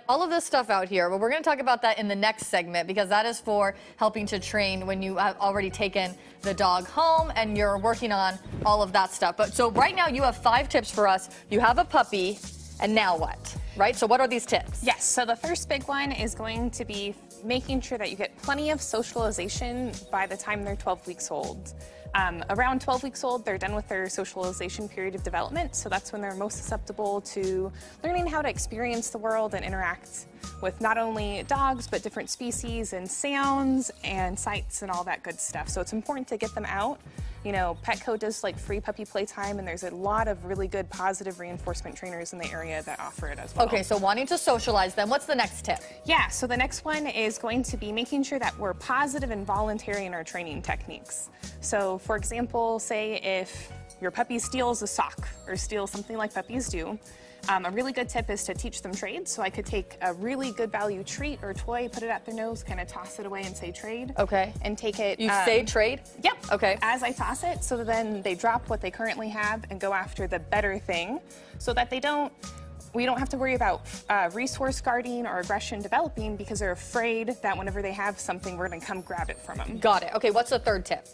All of this stuff out here, but we're going to talk about that in the next segment because that is for helping to train when you have already taken the dog home and you're working on all of that stuff. But so right now you have 5 tips for us. You have a puppy, and now what? Right? So what are these tips? Yes, so the first big one is going to be making sure that you get plenty of socialization by the time they're 12 weeks old. Around 12 weeks old, they're done with their socialization period of development, so that's when they're most susceptible to learning how to experience the world and interact with not only dogs, but different species and sounds and sights and all that good stuff. So it's important to get them out. You know, Petco does like free puppy playtime, and there's a lot of really good positive reinforcement trainers in the area that offer it as well. Okay, so wanting to socialize them, what's the next tip? Yeah, so the next one is going to be making sure that we're positive and voluntary in our training techniques. So for example, say if your puppy steals a sock or steals something like puppies do, a really good tip is to teach them trade. So I could take a really good value treat or toy, put it at their nose, kind of toss it away and say trade. Okay. And take it. You say trade? Yep. Okay. As I toss it, so then they drop what they currently have and go after the better thing, so that we don't have to worry about resource guarding or aggression developing because they're afraid that whenever they have something, we're going to come grab it from them. Got it. Okay, what's the third tip?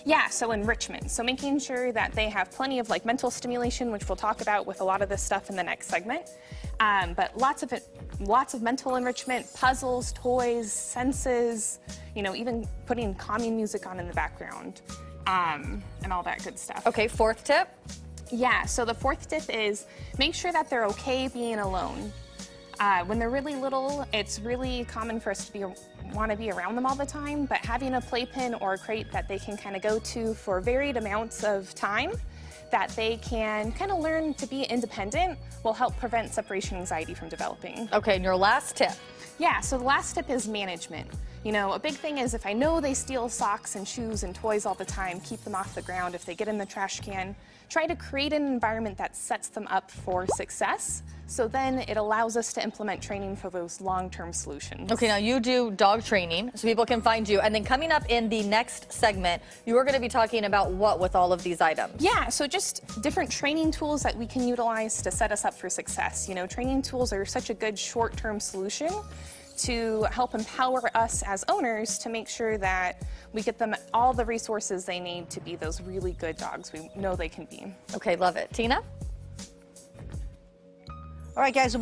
Yeah, so enrichment. So making sure that they have plenty of like mental stimulation, which we'll talk about with a lot of this stuff in the next segment. But lots of mental enrichment, puzzles, toys, senses, you know, even putting calming music on in the background, and all that good stuff. Okay, fourth tip? Yeah, so the fourth tip is make sure that they're okay being alone. When they're really little, it's really common for us to want to be around them all the time, but having a playpen or a crate that they can kind of go to for varied amounts of time that they can kind of learn to be independent will help prevent separation anxiety from developing. Okay, and your last tip? Yeah, so the last tip is management. You know, a big thing is if I know they steal socks and shoes and toys all the time, keep them off the ground. If they get in the trash can, try to create an environment that sets them up for success. So then it allows us to implement training for those long-term solutions. Okay, now you do dog training, so people can find you. And then coming up in the next segment, you are going to be talking about what with all of these items? Yeah, so just different training tools that we can utilize to set us up for success. You know, training tools are such a good short-term solution to help empower us as owners to make sure that we get them all the resources they need to be those really good dogs we know they can be. Okay, love it. Tina? All right, guys.